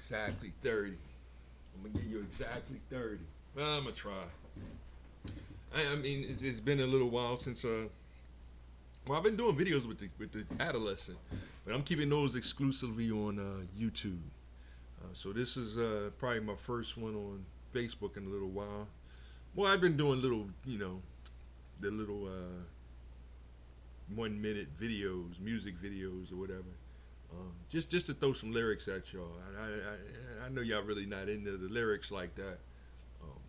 exactly 30. I'm gonna give you exactly 30. Well, I'm gonna try. I mean, it's been a little while since well, I've been doing videos with the adolescent, but I'm keeping those exclusively on YouTube. So this is probably my first one on Facebook in a little while. Well, I've been doing little, the little 1 minute videos, music videos or whatever. Just to throw some lyrics at y'all. I know y'all really not into the lyrics like that. Um,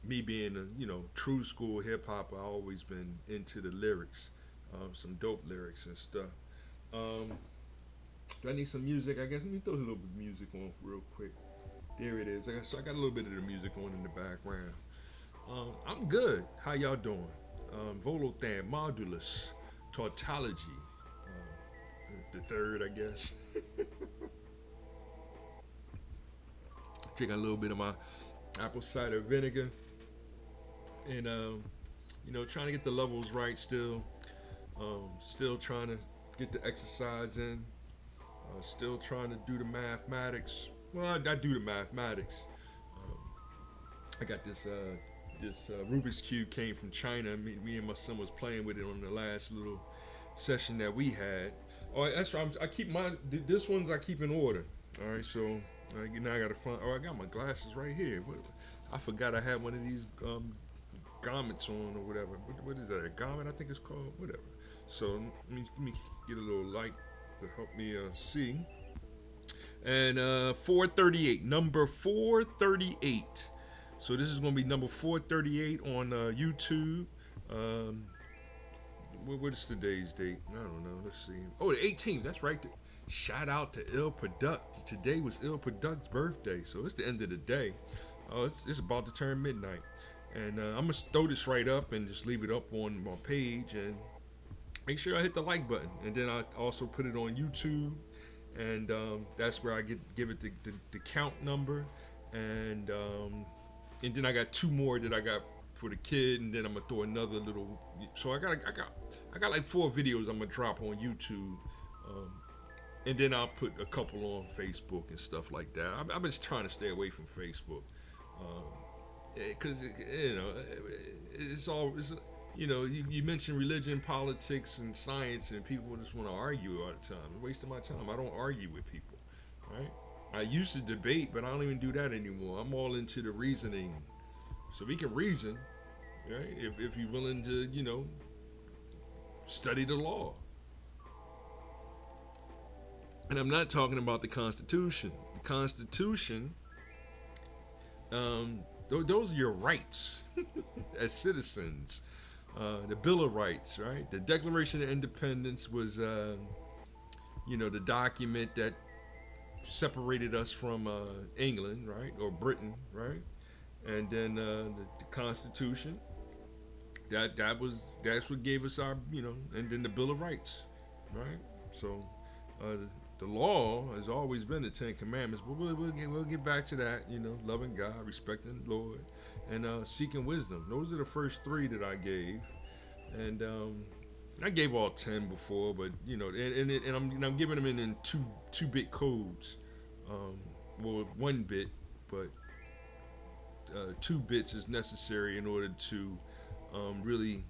Me being a true school hip hop, I always been into the lyrics, some dope lyrics and stuff. Um, do I need some music? I guess let me throw a little bit of music on real quick. There it is. So I got a little bit of the music on in the background. I'm good. How y'all doing? Volothan, Modulus, Tautology, the third, I guess. Drink a little bit of my apple cider vinegar, and trying to get the levels right still. Still trying to get the exercise in. Still trying to do the mathematics. Well, I do the mathematics. Um, I got this Rubik's cube came from China. Me and my son was playing with it on the last little session that we had. Oh, that's right. I keep this one's I keep in order. All right, so now I gotta find. Oh, I got my glasses right here. I forgot I had one of these garments on or whatever. What is that? A garment? I think it's called. Whatever. So let me get a little light to help me see. And 438, number 438. So this is going to be number 438 on YouTube. Um, what is today's date? I don't know. Let's see. Oh, the 18th. That's right. Shout out to Il Product. Today was Il Product's birthday, so it's the end of the day. It's about to turn midnight, and I'm gonna throw this right up and just leave it up on my page and make sure I hit the like button, and then I also put it on YouTube, and that's where I give it the count number, and then I got two more that I got for the kid, and then I'm gonna throw another little. So I got like 4 videos I'm gonna drop on YouTube, um, and then I'll put a couple on Facebook and stuff like that. I've been trying to stay away from Facebook, because it's all you mention religion, politics, and science, and people just want to argue all the time. It's wasting my time. I don't argue with people, right? I used to debate, but I don't even do that anymore. I'm all into the reasoning. So we can reason, right? If you're willing to, study the law. And I'm not talking about the Constitution. The Constitution, those are your rights as citizens. The Bill of Rights, right? The Declaration of Independence was, the document that separated us from England, right, or Britain, right, and then the Constitution. That's what gave us our, and then the Bill of Rights, right. So the law has always been the Ten Commandments, but we'll get back to that. Loving God, respecting the Lord, and seeking wisdom. Those are the first 3 that I gave, and I gave all 10 before, but I'm giving them in 2-bit codes. Well, 1 bit, but 2 bits is necessary in order to really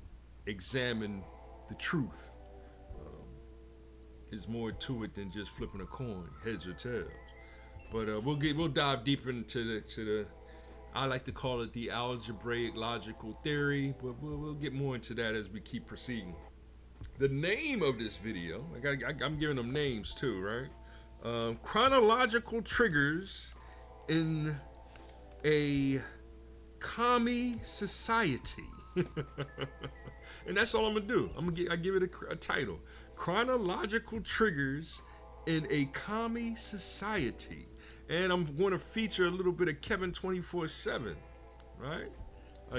examine the truth. There's more to it than just flipping a coin, heads or tails. But we'll dive deeper into the I like to call it the algebraic logical theory, but we'll get more into that as we keep proceeding. The name of this video, I'm giving them names too, right? Chronological triggers in a commie society. And that's all I'm gonna do. I give it a title: Chronological triggers in a commie society. And I'm going to feature a little bit of Kevin 24/7, right?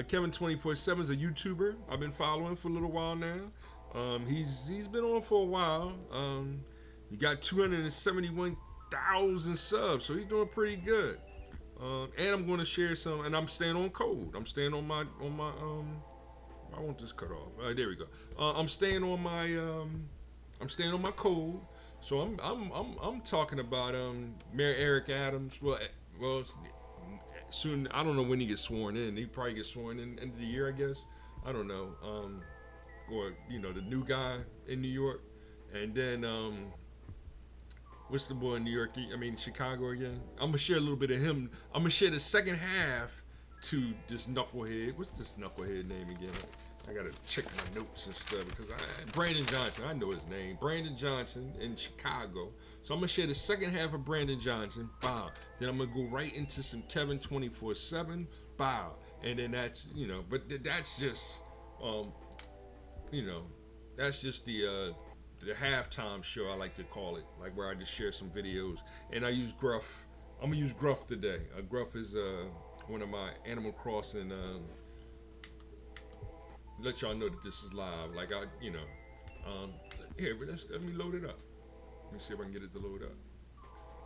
Kevin 24/7 is a YouTuber I've been following for a little while now. He's been on for a while. He got 271,000 subs, so he's doing pretty good. And I'm going to share some, and I'm staying on code. I'm staying on my I want this cut off. There we go. I'm staying on my code. So I'm talking about Mayor Eric Adams. Well, soon. I don't know when he gets sworn in. He probably gets sworn in end of the year, I guess. I don't know. Or the new guy in New York, and then what's the boy in New York? I mean Chicago again. I'm gonna share a little bit of him. I'm gonna share the second half to this knucklehead. What's this knucklehead name again? I gotta check my notes and stuff because Brandon Johnson. I know his name. Brandon Johnson in Chicago. So I'm gonna share the second half of Brandon Johnson. Bow. Then I'm gonna go right into some Kevin 24/7. Bow. And then that's but that's just um, you know, that's just the halftime show I like to call it, like where I just share some videos and I use Gruff. I'm gonna use Gruff today. Gruff is one of my Animal Crossing. Let y'all know that this is live. Like here, but let me load it up. Let me see if I can get it to load up.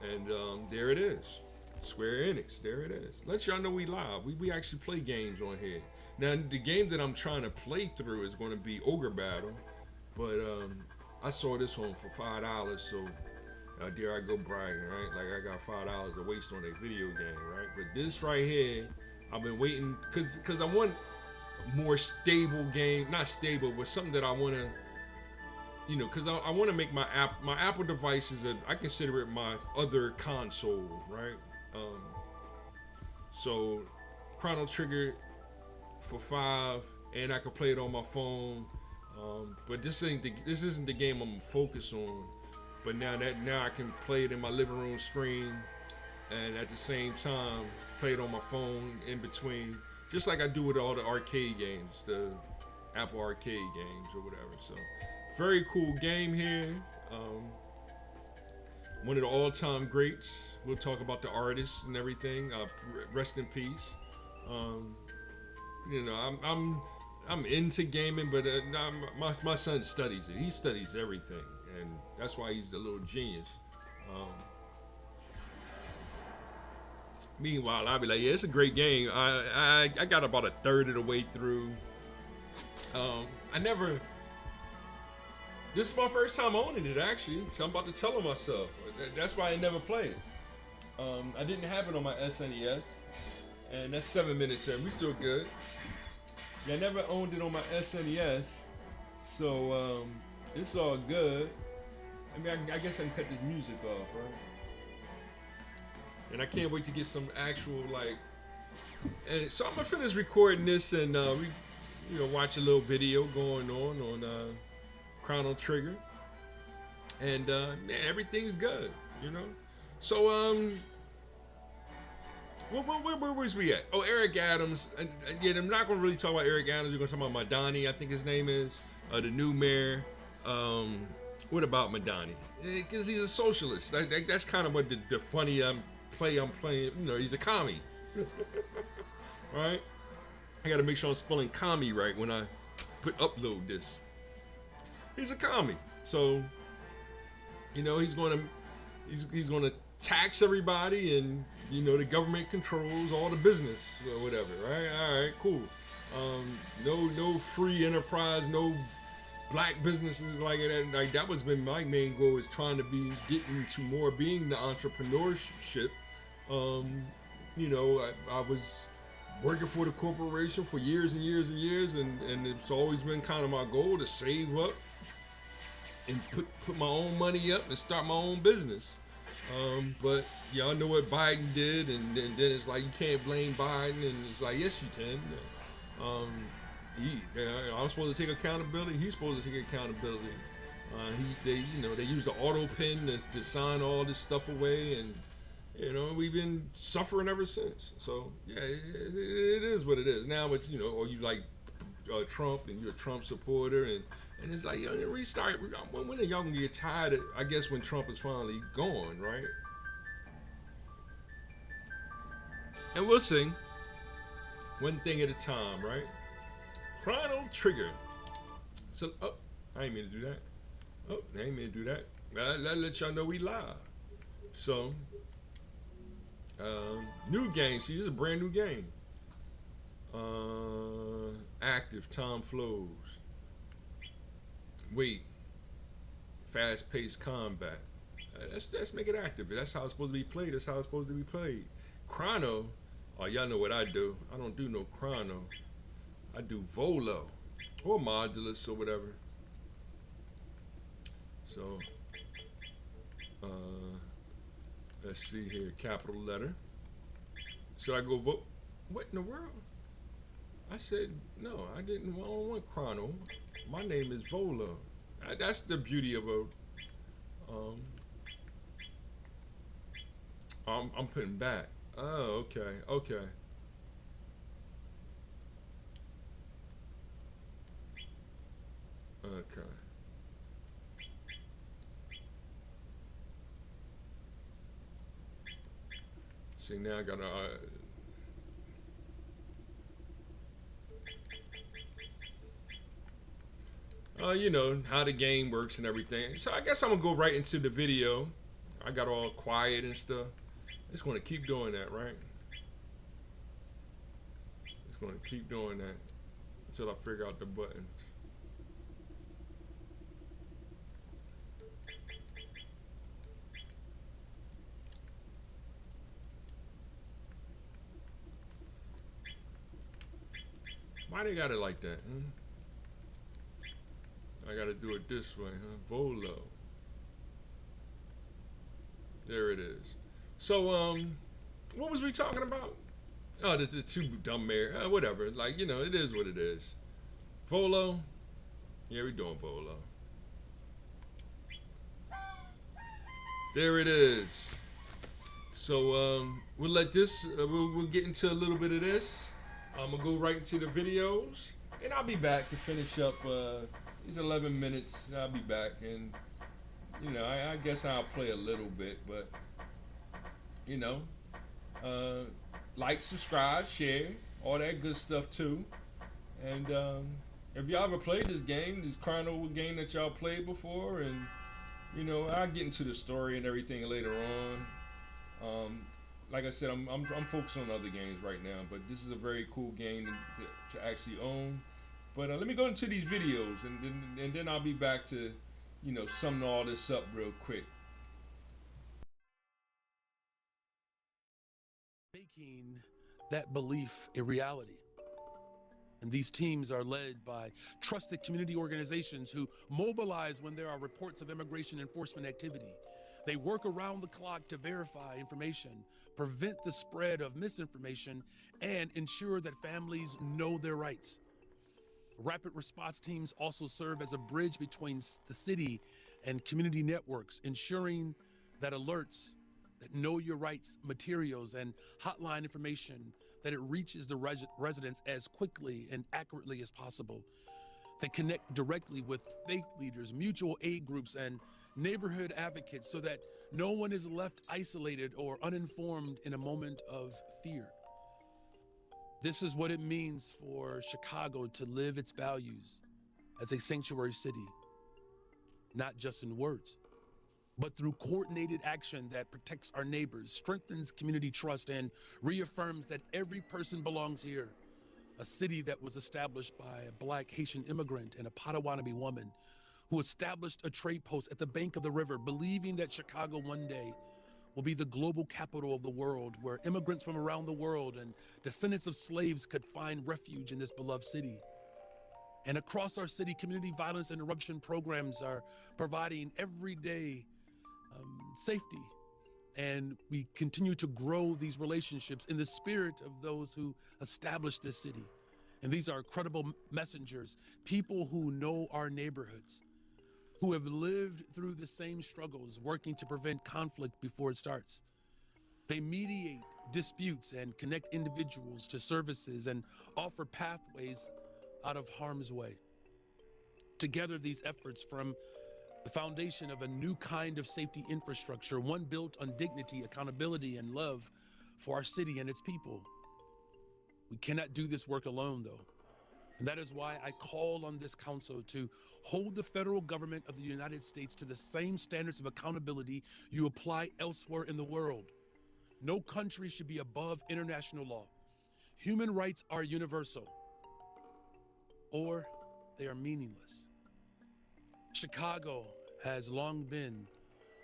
And there it is. Square Enix, there it is. Let y'all know we live. We actually play games on here. Now the game that I'm trying to play through is going to be Ogre Battle, but I saw this one for $5, so there I go bragging, right? Like I got $5 to waste on a video game, right? But this right here, I've been waiting because I want a more stable game, not stable, but something that I want to, because I want to make my Apple devices. I consider it my other console, right? So Chrono Trigger for $5, and I can play it on my phone. But this isn't the game I'm gonna focus on. But now I can play it in my living room screen, and at the same time play it on my phone in between, just like I do with all the arcade games, the Apple Arcade games or whatever. So very cool game here. One of the all-time greats. We'll talk about the artists and everything. Rest in peace. I'm into gaming, but my son studies it. He studies everything, and that's why he's a little genius. Meanwhile, I'll be like, yeah, it's a great game. I got about a third of the way through. This is my first time owning it, actually, so I'm about to tell him myself. That's why I never played. I didn't have it on my SNES, and that's 7 minutes in. We still good. Yeah, I never owned it on my SNES, so it's all good. I mean, I guess I can cut this music off, right? And I can't wait to get some actual And so I'm gonna finish recording this, and we watch a little video going on Chrono Trigger, and man, everything's good, So where was we at? Oh, Eric Adams. Yeah, I'm not going to really talk about Eric Adams. We're going to talk about Madani, I think his name is, the new mayor. What about Madani? Because he's a socialist. That's kind of what the funny play I'm playing. He's a commie. Right? I got to make sure I'm spelling commie right when I upload this. He's a commie. So, he's going to tax everybody, and the government controls all the business or whatever, right? All right, cool. No free enterprise, no black businesses like that. Like that was been my main goal, is trying to get into more being the entrepreneurship. I was working for the corporation for years and years and years, and it's always been kind of my goal to save up and put my own money up and start my own business. But y'all know what Biden did, and then it's like you can't blame Biden, and it's like yes you can. I'm supposed to take accountability. He's supposed to take accountability. They use the auto pen to sign all this stuff away, and we've been suffering ever since. So yeah, it is what it is. Now it's or you like Trump and you're a Trump supporter, and it's like restart. When are y'all gonna get tired of? I guess when Trump is finally gone, right? And we'll see. One thing at a time, right? Chrono Trigger. So, I ain't mean to do that. I ain't mean to do that. I'll let y'all know we live. So, new game. See, this is a brand new game. Active, time flows. Wait. Fast-paced combat. Let's make it active. That's how it's supposed to be played. That's how it's supposed to be played. Chrono, oh y'all know what I do. I don't do no chrono. I do volo or modulus or whatever. So uh, let's see here. Capital letter. Should I go vote? What in the world? I said no. I didn't. I don't want chrono. My name is Volo. That's the beauty of a. Um, I'm putting back. Oh, okay, okay. Okay. See now I gotta. You know how the game works and everything. So I guess I'm gonna go right into the video. I got all quiet and stuff. Just gonna keep doing that, right? Just gonna keep doing that until I figure out the buttons. Why they got it like that? Hmm? I gotta do it this way, huh? Volo. There it is. So, what was we talking about? Oh, the two dumb mayor. Whatever. Like, you know, it is what it is. Volo. Yeah, we doing Volo. There it is. So, we'll let this, we'll get into a little bit of this. I'm going to go right into the videos. And I'll be back to finish up these 11 minutes. I'll be back. And, you know, I guess I'll play a little bit. But, you know, uh, like, subscribe, share, all that good stuff too. And if y'all ever played this Chrono game that y'all played before, and you know, I'll get into the story and everything later on. Like I said, I'm focused on other games right now, but this is a very cool game to actually own. But let me go into these videos, and then I'll be back to, you know, summing all this up real quick. Making that belief a reality. And these teams are led by trusted community organizations who mobilize when there are reports of immigration enforcement activity. They work around the clock to verify information, prevent the spread of misinformation, and ensure that families know their rights. Rapid response teams also serve as a bridge between the city and community networks, ensuring that alerts, that know your rights materials, and hotline information that it reaches the residents as quickly and accurately as possible. They connect directly with faith leaders, mutual aid groups, and neighborhood advocates so that no one is left isolated or uninformed in a moment of fear. This is what it means for Chicago to live its values as a sanctuary city, not just in words, but through coordinated action that protects our neighbors, strengthens community trust, and reaffirms that every person belongs here. A city that was established by a Black Haitian immigrant and a Potawatomi woman who established a trade post at the bank of the river, believing that Chicago one day will be the global capital of the world, where immigrants from around the world and descendants of slaves could find refuge in this beloved city. And across our city, community violence interruption programs are providing everyday safety. And we continue to grow these relationships in the spirit of those who established this city. And these are credible messengers, people who know our neighborhoods, who have lived through the same struggles, working to prevent conflict before it starts. They mediate disputes and connect individuals to services and offer pathways out of harm's way. Together, these efforts from the foundation of a new kind of safety infrastructure, one built on dignity, accountability, and love for our city and its people. We cannot do this work alone, though. And that is why I call on this council to hold the federal government of the United States to the same standards of accountability you apply elsewhere in the world. No country should be above international law. Human rights are universal, or they are meaningless. Chicago has long been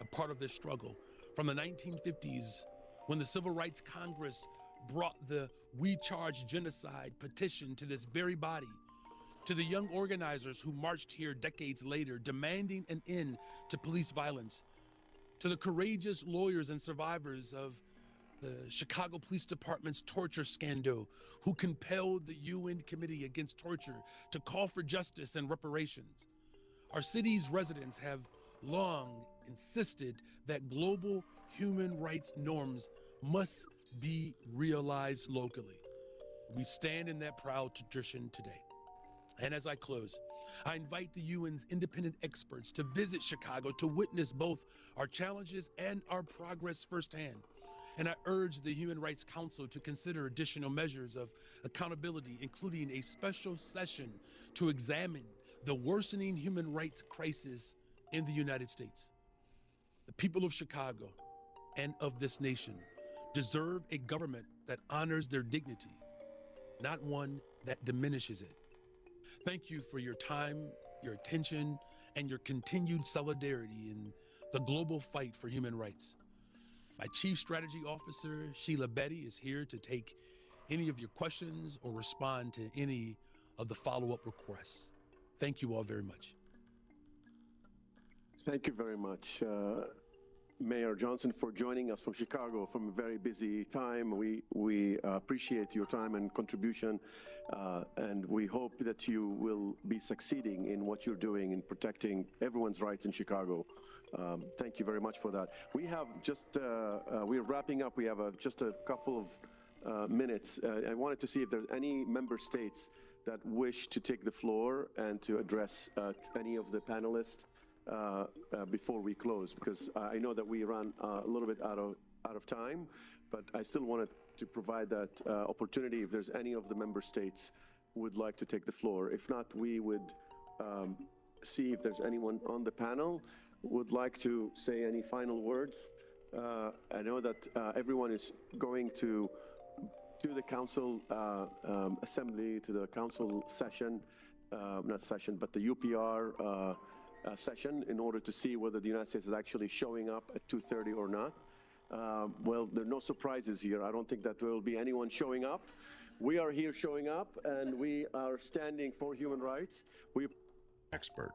a part of this struggle from the 1950s, when the Civil Rights Congress brought the We Charge Genocide petition to this very body, to the young organizers who marched here decades later demanding an end to police violence, to the courageous lawyers and survivors of the Chicago Police Department's torture scandal, who compelled the UN Committee Against Torture to call for justice and reparations. Our city's residents have long insisted that global human rights norms must be realized locally. We stand in that proud tradition today. And as I close, I invite the UN's independent experts to visit Chicago to witness both our challenges and our progress firsthand. And I urge the Human Rights Council to consider additional measures of accountability, including a special session to examine the worsening human rights crisis in the United States. The people of Chicago and of this nation deserve a government that honors their dignity, not one that diminishes it. Thank you for your time, your attention, and your continued solidarity in the global fight for human rights. My Chief Strategy Officer, Sheila Betty, is here to take any of your questions or respond to any of the follow-up requests. Thank you all very much. Thank you very much, Mayor Johnson, for joining us from Chicago from a very busy time. We appreciate your time and contribution, and we hope that you will be succeeding in what you're doing in protecting everyone's rights in Chicago. Thank you very much for that. We have just, we're wrapping up. We have just a couple of minutes. I wanted to see if there's any member states that wish to take the floor and to address any of the panelists before we close, because I know that we ran a little bit out of time, but I still wanted to provide that opportunity if there's any of the member states who would like to take the floor. If not, we would see if there's anyone on the panel who would like to say any final words. I know that everyone is going to the council assembly, to the council session, not session, but the UPR session, in order to see whether the United States is actually showing up at 2:30 or not. Well, there are no surprises here. I don't think that there will be anyone showing up. We are here showing up, and we are standing for human rights. We expert.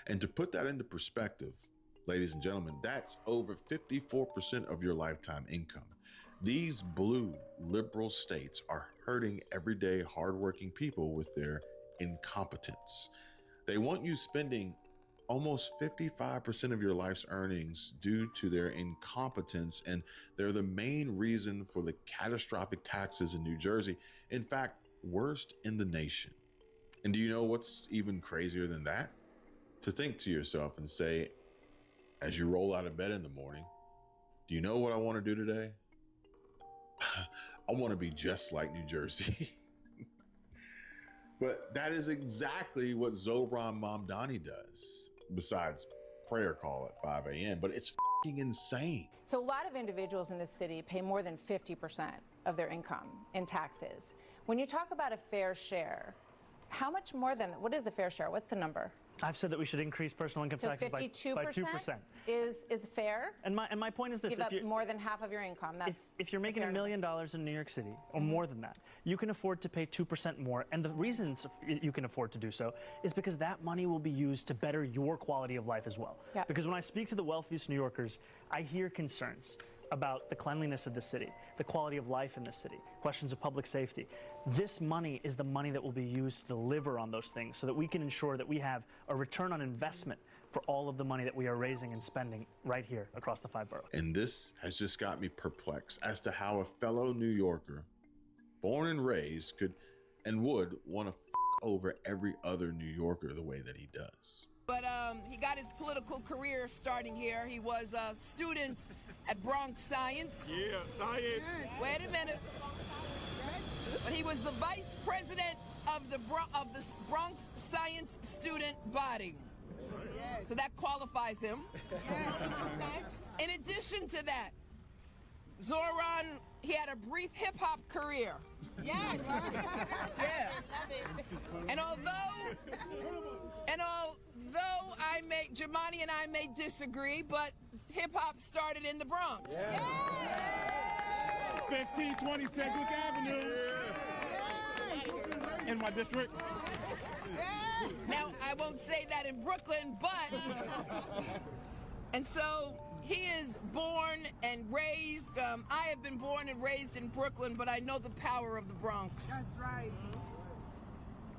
And to put that into perspective, ladies and gentlemen, that's over 54% of your lifetime income. These blue liberal states are hurting everyday hardworking people with their incompetence. They want you spending almost 55% of your life's earnings due to their incompetence, and they're the main reason for the catastrophic taxes in New Jersey. In fact, worst in the nation. And do you know what's even crazier than that? To think to yourself and say, as you roll out of bed in the morning, do you know what I want to do today? I want to be just like New Jersey. But that is exactly what Zohran Mamdani does, besides prayer call at 5 a.m. But it's fucking insane. So a lot of individuals in this city pay more than 50% of their income in taxes. When you talk about a fair share, how much more than, what is the fair share? What's the number? I've said that we should increase personal income taxes by 2%. Is fair? And my point is this: give up more than half of your income. That's if you're making $1 million in New York City, or more than that, you can afford to pay 2% more. And the reasons you can afford to do so is because that money will be used to better your quality of life as well. Yeah. Because when I speak to the wealthiest New Yorkers, I hear concerns about the cleanliness of the city, the quality of life in the city, questions of public safety. This money is the money that will be used to deliver on those things so that we can ensure that we have a return on investment for all of the money that we are raising and spending right here across the 5 boroughs. And this has just got me perplexed as to how a fellow New Yorker, born and raised, could and would want to over every other New Yorker the way that he does. But he got his political career starting here. He was a student at Bronx Science. Yeah, science. Wait a minute. But he was the vice president of the Bronx Science student body. So that qualifies him. In addition to that, Zoran, he had a brief hip-hop career. Yes. Yeah. And although Jamani and I may disagree, but hip-hop started in the Bronx. 1520 Sedgwick Avenue. In my district. Now, I won't say that in Brooklyn, but... And so he is born and raised. I have been born and raised in Brooklyn, but I know the power of the Bronx. That's right.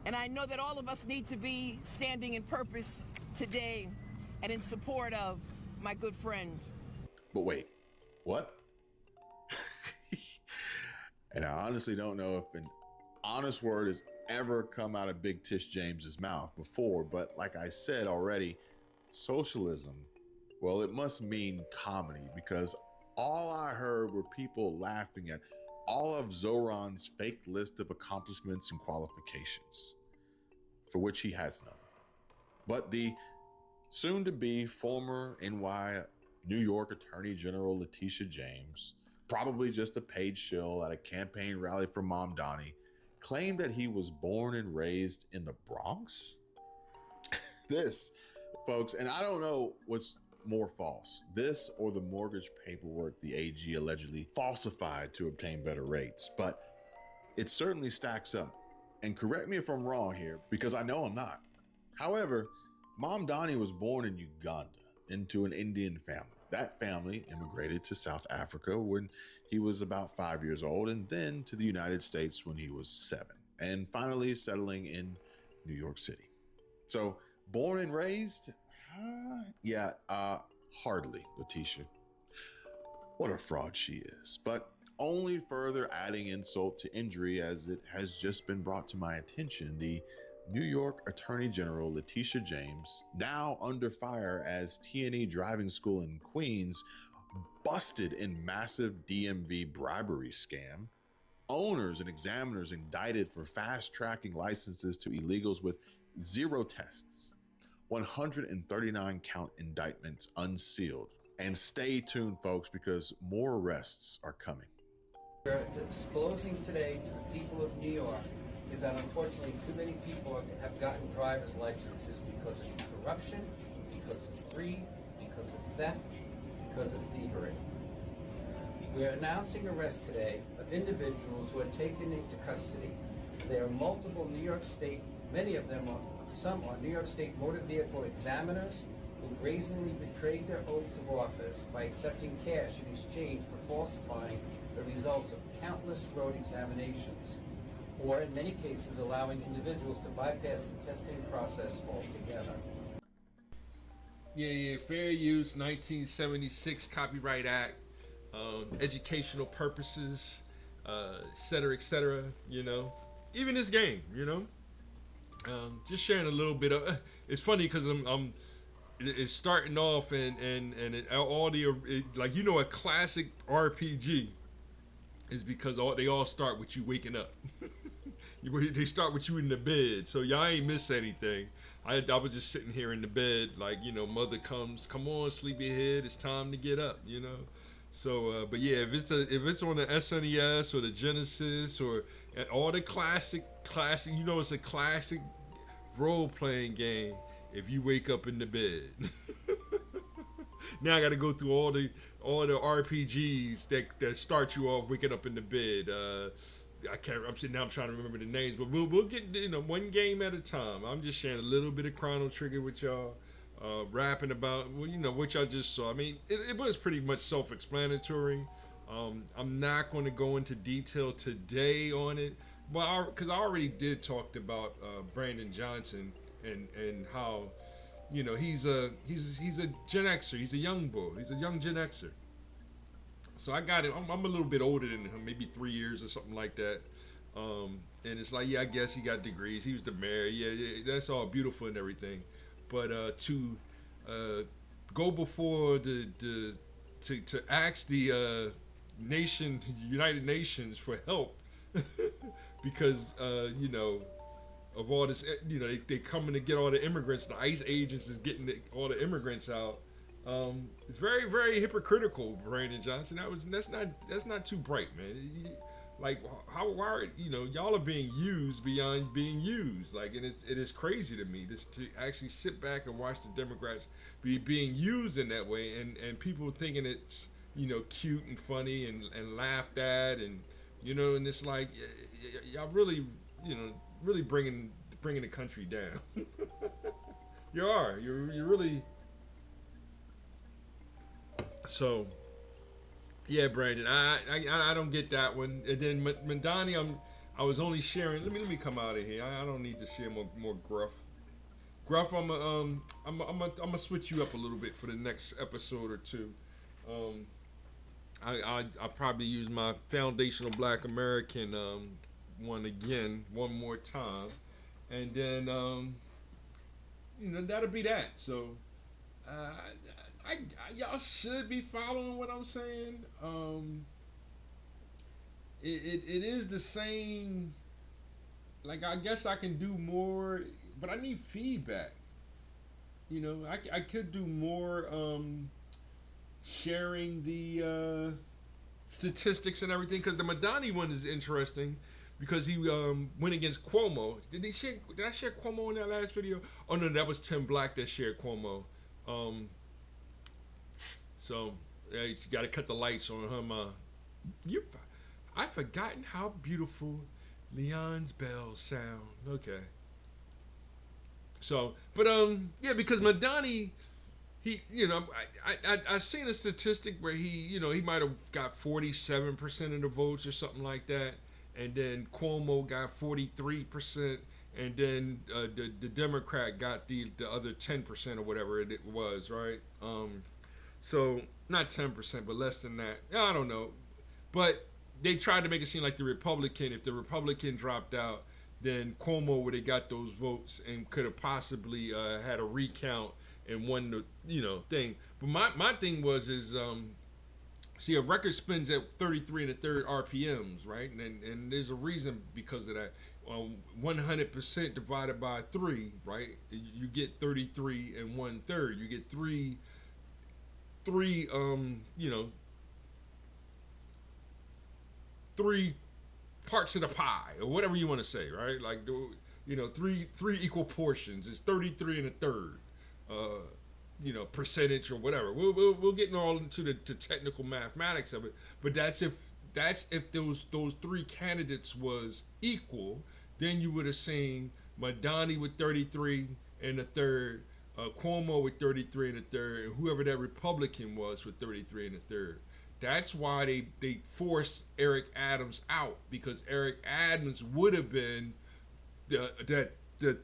And I know that all of us need to be standing in purpose today and in support of my good friend. But wait, what? And I honestly don't know if an honest word has ever come out of Big Tish James's mouth before, but like I said already, socialism, well, it must mean comedy, because all I heard were people laughing at all of Zoran's fake list of accomplishments and qualifications, for which he has none. But the soon-to-be former New York Attorney General Letitia James, probably just a paid shill at a campaign rally for Mom Donnie, claimed that he was born and raised in the Bronx? This, folks, and I don't know what's more false, this or the mortgage paperwork the AG allegedly falsified to obtain better rates, but it certainly stacks up. And correct me if I'm wrong here, because I know I'm not. However, Mom Donnie was born in Uganda into an Indian family. That family immigrated to South Africa when he was about 5 years old, and then to the United States when he was 7, and finally settling in New York City. So born and raised? Hardly, Letitia. What a fraud she is, but only further adding insult to injury, as it has just been brought to my attention, the New York Attorney General Letitia James, now under fire as T&E driving school in Queens busted in massive DMV bribery scam, owners and examiners indicted for fast-tracking licenses to illegals with 0 tests, 139 count indictments unsealed. And stay tuned, folks, because more arrests are coming. We're disclosing today to the people of New York is that unfortunately too many people have gotten driver's licenses because of corruption, because of greed, because of theft, because of thievery. We are announcing arrest today of individuals who are taken into custody. There are multiple New York State, some are New York State motor vehicle examiners who brazenly betrayed their oaths of office by accepting cash in exchange for falsifying the results of countless road examinations, or in many cases allowing individuals to bypass the testing process altogether. Yeah, fair use, 1976 Copyright Act, educational purposes, et cetera, you know. Even this game, you know. Just sharing a little bit of. It's funny because it's starting off and like, you know, a classic RPG is because they all start with you waking up. They start with you in the bed, so y'all ain't miss anything. I was just sitting here in the bed, like, you know, mother comes, come on, sleepyhead, it's time to get up, you know. So, but yeah, if it's on the SNES or the Genesis or all the classic, you know, it's a classic role-playing game. If you wake up in the bed, now I got to go through all the RPGs that start you off waking up in the bed. I'm sitting now. I'm trying to remember the names, but we'll get, you know, one game at a time. I'm just sharing a little bit of Chrono Trigger with y'all, rapping about, well, you know, what y'all just saw. I mean, it was pretty much self-explanatory. I'm not going to go into detail today on it, but because I already did talk about Brandon Johnson and how, you know, he's a Gen Xer. He's a young boy. He's a young Gen Xer. So I got it. I'm a little bit older than him, maybe 3 years or something like that. And it's like, yeah, I guess he got degrees. He was the mayor. Yeah, that's all beautiful and everything. But to go before to ask the United Nations for help because you know, of all this, you know, they coming to get all the immigrants. The ICE agents is getting all the immigrants out. It's very, very hypocritical, Brandon Johnson. That's not too bright, man. Like how why are, y'all are being used beyond being used. Like, and it is crazy to me just to actually sit back and watch the Democrats be being used in that way, and people thinking it's cute and funny and laughed at, and and it's like y'all really really bringing the country down. You are. You're really. So, yeah, Brandon, I don't get that one. And then Mandani, I was only sharing. Let me come out of here. I don't need to share more gruff. Gruff, I'm gonna switch you up a little bit for the next episode or two. I'll probably use my foundational Black American one again one more time, and then that'll be that. So. Y'all should be following what I'm saying. It is the same. Like, I guess I can do more, but I need feedback. I could do more sharing the statistics and everything, because the Madani one is interesting because he went against Cuomo. Did I share Cuomo in that last video? Oh no, that was Tim Black that shared Cuomo. So you got to cut the lights on him. I've forgotten how beautiful Leon's bells sound. Okay. So, but yeah, because Madani, he, I seen a statistic where he might have got 47% of the votes or something like that, and then Cuomo got 43%, and then the Democrat got the other 10% or whatever it was, right? So not 10%, but less than that. I don't know, but they tried to make it seem like if the Republican dropped out, then Cuomo would have got those votes and could have possibly had a recount and won the thing. But my thing is see, a record spins at 33 1/3 RPMs, right? And there's a reason because of that. 100% divided by 3, right? You get 33 1/3. You get three three parts of the pie, or whatever you want to say, right? Like, three equal portions. It's 33 1/3 percentage or whatever. We'll get all into the technical mathematics of it, but that's if those three candidates was equal. Then you would have seen Madani with 33 1/3, Cuomo with 33 1/3, and whoever that Republican was with 33 1/3. That's why they forced Eric Adams out, because Eric Adams would have been the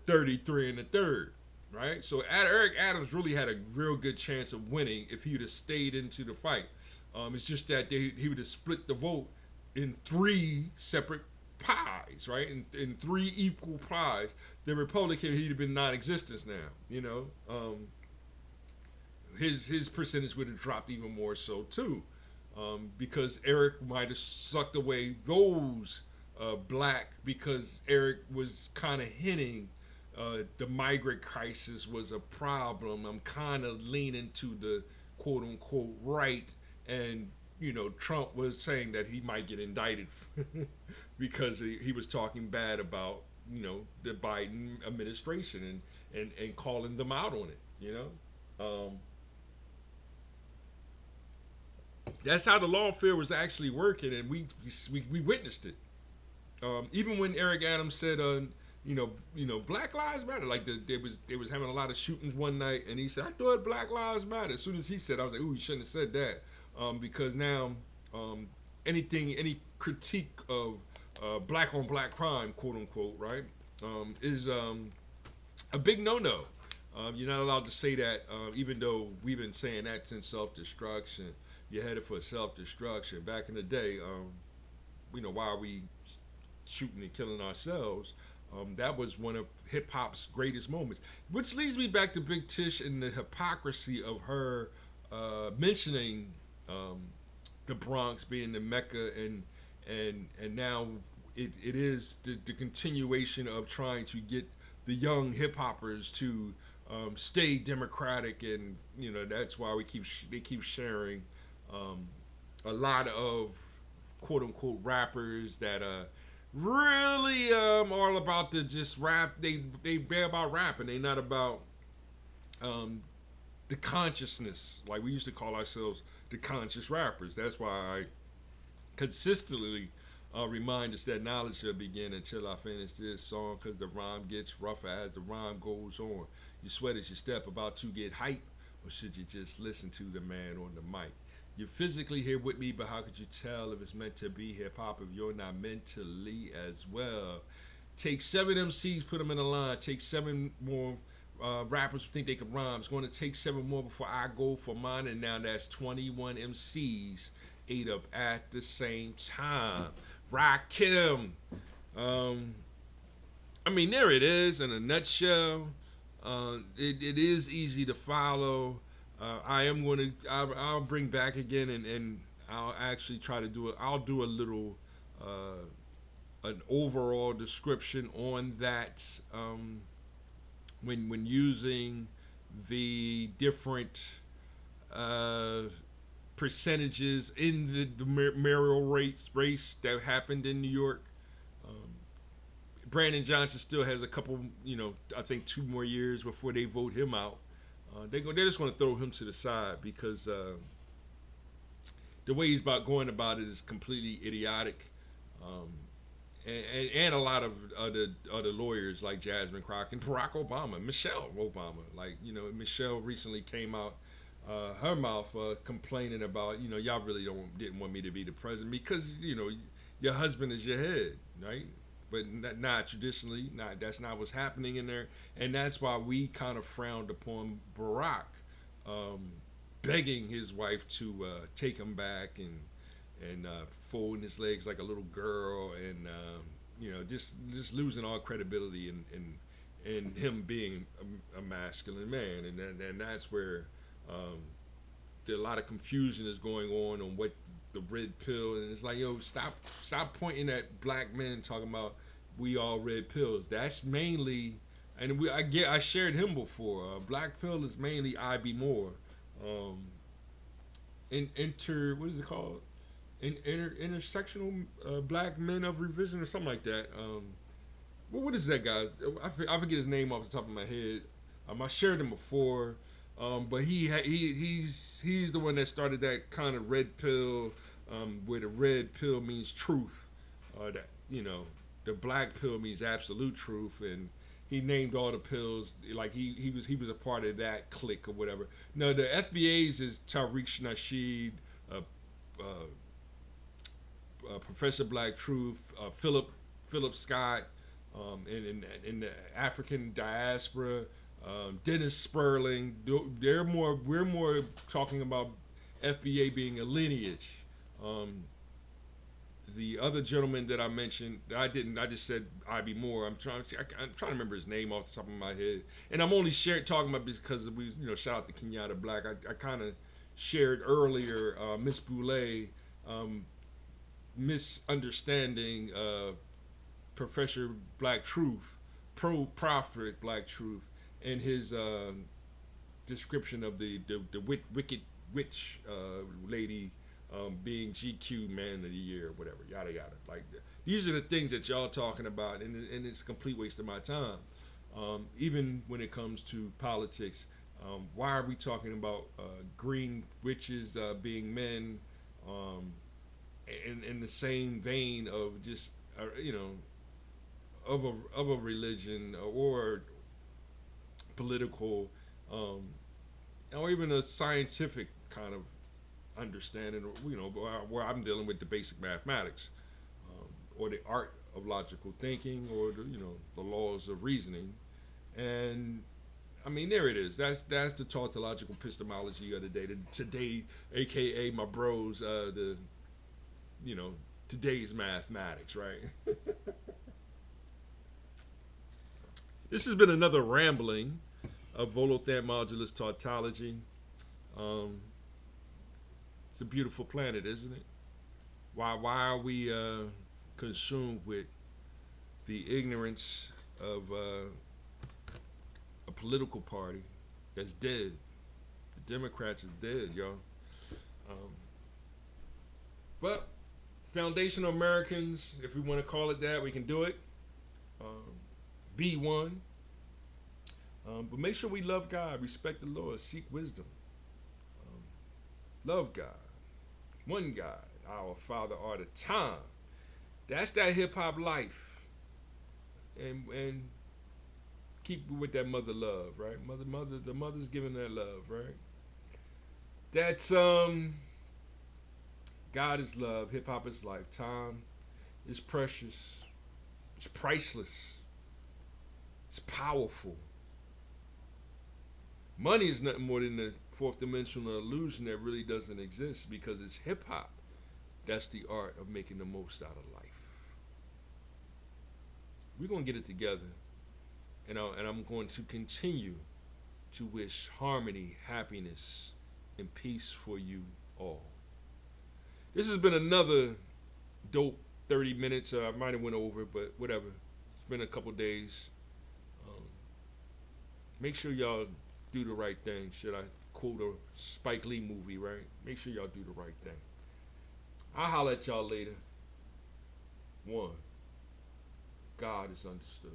33 1/3, right? So Eric Adams really had a real good chance of winning if he would have stayed into the fight. It's just that he would have split the vote in 3 separate pies, right? In 3 equal pies. The Republican, he'd have been non-existent now. His percentage would have dropped even more so too, because Eric might have sucked away those black, because Eric was kind of hinting the migrant crisis was a problem. I'm kind of leaning to the quote unquote right, and Trump was saying that he might get indicted because he was talking bad about the Biden administration and calling them out on it. That's how the lawfare was actually working, and we witnessed it. Even when Eric Adams said, Black Lives Matter, like they was having a lot of shootings one night, and he said, I thought Black Lives Matter. As soon as he said, I was like, ooh, you shouldn't have said that, because now any critique of black on black crime, quote unquote, right, is a big no-no. You're not allowed to say that, even though we've been saying that since self-destruction. You're headed for self-destruction. Back in the day, why are we shooting and killing ourselves? That was one of hip-hop's greatest moments. Which leads me back to Big Tish and the hypocrisy of her mentioning the Bronx being the Mecca, and now it is the continuation of trying to get the young hip-hoppers to stay democratic, and that's why they keep sharing a lot of quote unquote rappers that really all about the just rap. They bear about rapping. They not about the consciousness. Like we used to call ourselves the conscious rappers. That's why I consistently remind us that knowledge shall begin until I finish this song, because the rhyme gets rougher as the rhyme goes on. You sweat as you step about to get hype, or should you just listen to the man on the mic? You're physically here with me, but how could you tell if it's meant to be hip-hop if you're not mentally as well? Take 7 MCs, put them in a line. Take 7 more rappers who think they can rhyme. It's going to take 7 more before I go for mine, and now that's 21 MCs, 8 up at the same time. Rakim. I mean, there it is in a nutshell. It is easy to follow. I'll bring back again, and I'll actually try to do it. I'll do a little, an overall description on that when using the different percentages in the mayoral race that happened in New York. Brandon Johnson still has a couple, I think 2 more years before they vote him out. They're just going to throw him to the side because the way he's going about it is completely idiotic. And a lot of other lawyers like Jasmine Crockett and Barack Obama, Michelle Obama. Like, Michelle recently came out her mouth complaining about, y'all really didn't want me to be the president because, your husband is your head, right? But not traditionally, that's not what's happening in there. And that's why we kind of frowned upon Barack begging his wife to take him back and folding his legs like a little girl, and just losing all credibility in him being a masculine man, and that's where a lot of confusion is going on what the red pill, and it's like, stop pointing at black men talking about we all red pills. That's mainly, and I shared him before. Black pill is mainly I.B. Moore. What is it called? Intersectional black men of revision or something like that. What is that guy? I forget his name off the top of my head. I shared him before, but he's the one that started that kind of red pill, where the red pill means truth, that the black pill means absolute truth, and he named all the pills like he was a part of that clique or whatever. No, the FBA's is Tariq Nasheed, Professor Black Truth, Philip Scott, in the African diaspora, Dennis Sperling. We're more talking about FBA being a lineage. The other gentleman that I mentioned, I just said I.B. Moore. I'm trying to remember his name off the top of my head, and I'm only talking about because we, shout out to Kenyatta Black. I kind of shared earlier Miss Boulay misunderstanding Professor Black Truth, pro-prophet Black Truth, and his description of the wicked witch lady being GQ Man of the Year, whatever, yada yada. Like, these are the things that y'all talking about, and it's a complete waste of my time. Even when it comes to politics, why are we talking about green witches being men? In the same vein of just of a religion or political, or even a scientific kind of understanding, where I'm dealing with the basic mathematics, or the art of logical thinking, or the laws of reasoning. And I mean, there it is. That's the tautological epistemology of the day. Today, aka my bros, today's mathematics, right? This has been another rambling of Volothan Modulus Tautology. It's a beautiful planet, isn't it? Why are we consumed with the ignorance of a political party that's dead. The Democrats is dead, y'all. Um, but foundational Americans, if we want to call it that, we can do it. Be one. But make sure we love God, respect the Lord, seek wisdom. Love God. One God, our Father all the time. That's that hip hop life. And keep with that mother love, right? The mother's giving that love, right? That's God is love, hip hop is life. Time is precious. It's priceless. It's powerful. Money is nothing more than a fourth dimensional illusion that really doesn't exist because it's hip hop. That's the art of making the most out of life. We're going to get it together. And I'm going to continue to wish harmony, happiness, and peace for you all. This has been another dope 30 minutes. I might have went over, but whatever. It's been a couple days. Make sure y'all do the right thing. Should I quote a Spike Lee movie, right? Make sure y'all do the right thing. I'll holler at y'all later. One, God is understood.